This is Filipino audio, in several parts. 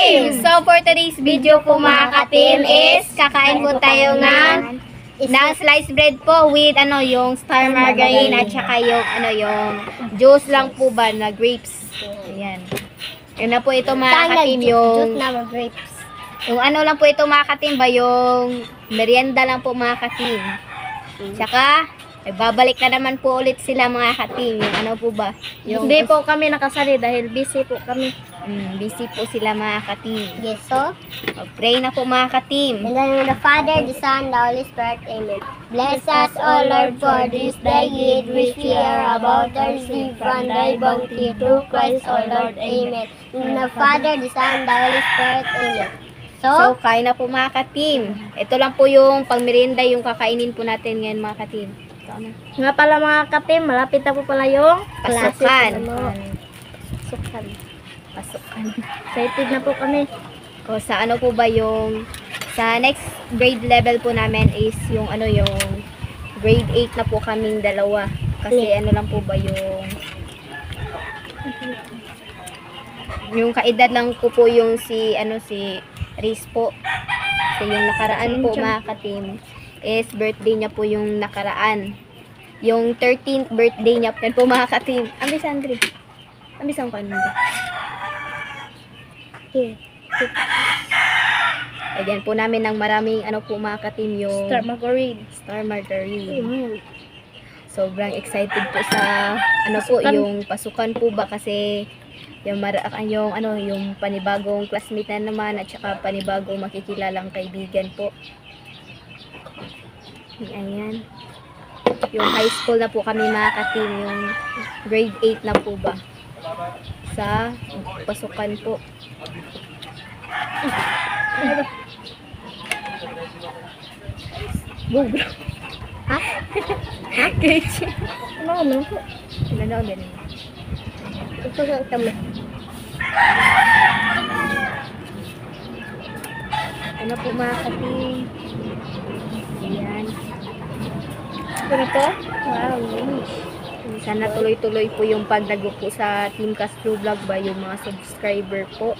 ka-team! So for today's video po mga ka-team is kakain po tayo ng sliced bread po with yung star margarine at saka yung juice lang po ba na grapes. Ayan. Yun na po ito mga ka-team yung grapes. yung lang po ito mga ka-team ba yung merienda lang po mga ka-team. Tsaka babalik na naman po ulit sila mga ka-team. Yung po ba? Hindi po kami nakasali dahil busy po kami. Busy po sila mga ka-team. Yes, so? Pray na po mga ka-team. In the name of the Father, the Son, the Holy Spirit. Amen. Bless us, O Lord, for this thy gift which we are about to receive from thy bounty through Christ, O Lord. Amen. In the name of the Father, the Son, the Holy Spirit. Amen. So, kain na po mga ka-team. Ito lang po yung pangmerienda yung kakainin po natin ngayon mga ka-team. Nga pala mga ka-team, malapit na po pala yung Pasukan. Pasukan. Excited na po kami. O sa po ba yung sa next grade level po namin is yung yung grade 8 na po kaming dalawa. Kasi lang po ba yung kaedad lang ko po yung si Riz po. Kasi yung nakaraan po mga ka-team is birthday niya po yung nakaraan. Yung 13th birthday niya po mga ka-team. Ambi Sandri. Ambi sang kanina. Ayan po namin ng maraming po mga ka-team yung Star Margarine. Sobrang excited po sa po yung pasukan po ba kasi yung yung panibagong classmate na naman at saka panibagong makikilalang kaibigan po. Ayan. Yung high school na po kami mga ka-team, yung grade 8 na po ba sa pasukan po. Bubro. Ha? Ha? Kechi. Ano po? Ano din? Ito sa tama. Ano po mga ka-team? Ayan. Ano po? Wow. Sana tuloy-tuloy po yung pagdago po sa Team Castro Vlog ba yung mga subscriber po.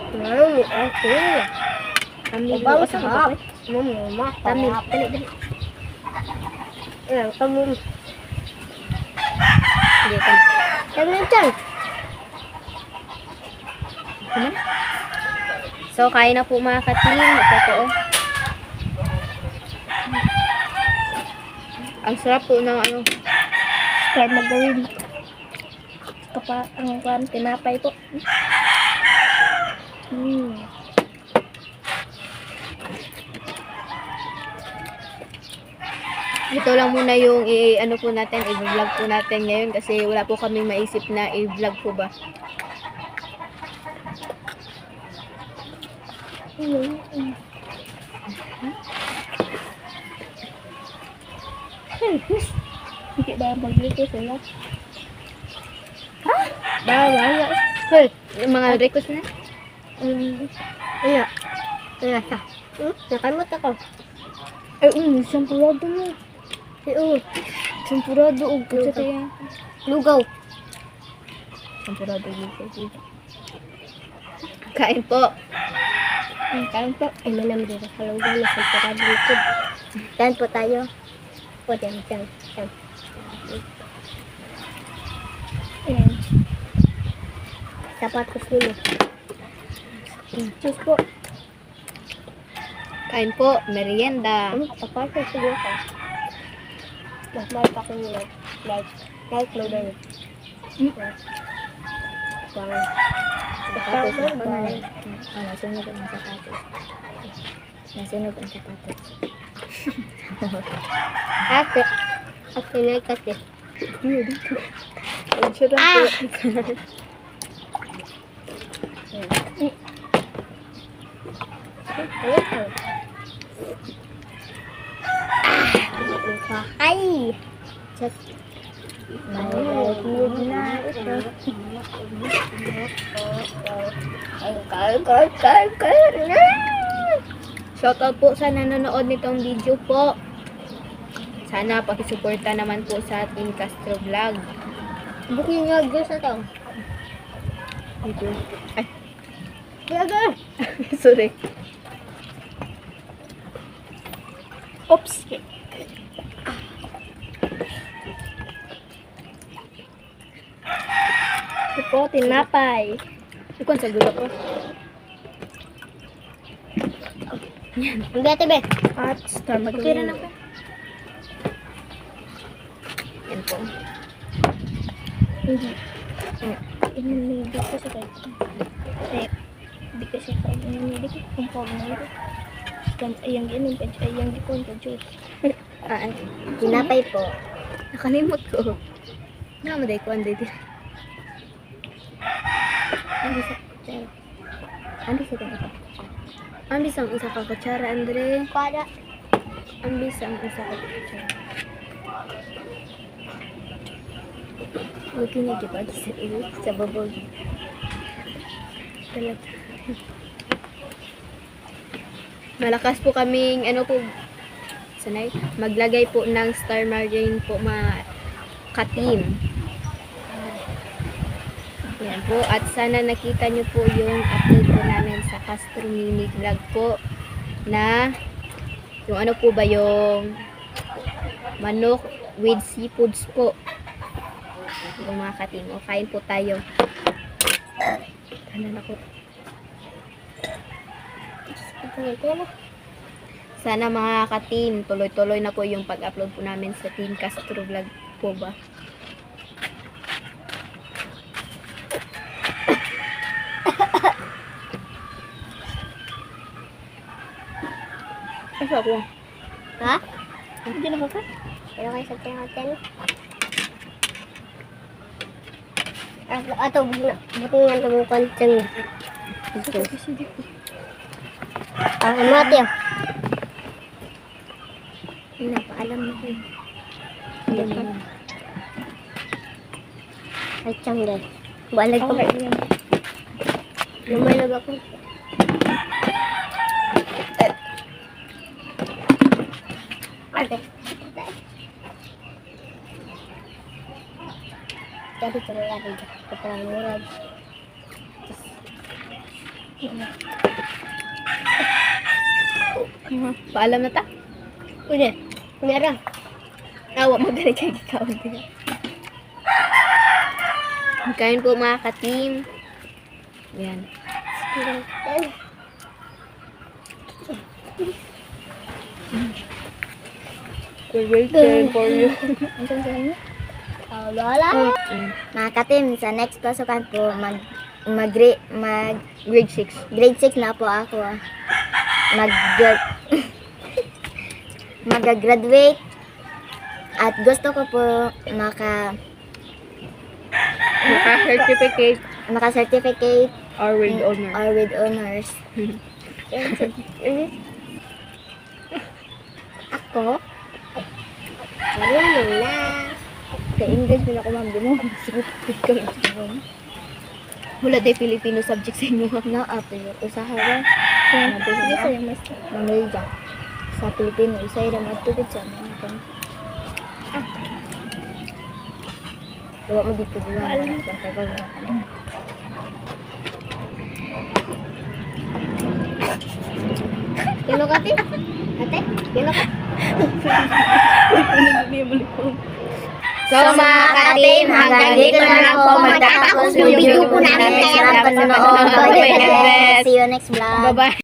Wow, okay. Kami Bawa sa sa hap. Mama, Kami. Dali. Ayan, kamu. Sige, kami. Kami dyan. Ano? So, kain na po mga ka-team. Ito po. Ang sarap po ng Star margarine. Ang tinapay po. Ito lang muna yung po natin, i-vlog po natin ngayon kasi wala po kaming maisip na i-vlog po ba. Hindi ba ang paglito sila? Ha? Bawal. Hoy, yung mga request na? Ano? Ano sa? Nakamot ako. Ay, sampurado mo. Ay, sampurado o kasi tayo. Lugaw. Sampurado dito. Kain po. Kain po. Ay, manam dito sa lugaw na sampurado likod. Yan po tayo. O, dyan. Ayan. Sapatos nila. Cheers po. Kain po, merienda. Sapatos siguro ka. Mas pa kong like loader. Nasunog ang sapatos. Nasunog ang sapatos. Ate. Ate na kasi. Ay! Just malagid na ito. Shoutout po sa nanonood nitong video po. Sana pakisuporta naman po sa Team Castro Vlog. Booking nga Diyos na to. Ay. Sorry. Oops. Ito po, tinapay. Ikon sa gulo ko. Ang bete, be. At star Pagkira na ko. Yan po. Hindi. Hindi ko sa kahit. Hindi ko siya kahit. Hindi ko kumpag na ito. Ayang ginom, ayang gikon ka, juice. Tinapay po. Nakalimot ko. Nga mo day ko anday din. Ano sa kutsara? Andi sa tayo. Ambis ang isa ka kutsara, Andre. Kwada. Ambis ang isa ka kutsara. Huwag niya di ba sa iyo? Sa babog. Talaga. Malakas po kaming, ano po, sanay, maglagay po ng star margarine po mga ka-team. Yan po. At sana nakita nyo po yung upload po namin sa Castro Mini Vlog po na yung ano po ba yung manok with seafoods po. Yung mga ka-team. O, kain po tayo. Tanan ako. Sana mga ka-team, tuloy-tuloy na po yung pag-upload po namin sa Team Castro Vlog po ba. Asa ako? Ha? Hindi na ba ka? Pero kayo sa hotel. Ato, buti nga nabukan dyan. Ito. Mati ah. Napaalam na ko. Ay, tiyang dahil. Balag ko. Lumalag ako. Okay. Jadi terlalu ada keterangan murah. Paalam na ta? Udah, merah. Awa, magaling kay ikaw. Kain po mga ka-team. Yan. We're waiting for you. Anong sa inyo? Wala. Mga katim, sa next pasukan po, Grade 6. grade 6 na po ako. Mag-graduate. At gusto ko po Maka-certificate maka-certificate or with honor. or with honors. Ako? Marunong na. Sa English, pila ko ma'am, di mo. Wala day Filipino subject sa inyo. No, pero usahawan. Sige sa'yo, mas mamilya. Sa Pilipino, isa yung matupid sa mga kan. Diba mo dito diba? Alam mo. Kilo ka, ate? Ate? Kilo ka? So mga ka-team, hanggang dito na lang po magtatapos yung video po namin. Salamat sa panonood. Bye-bye. See you next vlog. Bye-bye.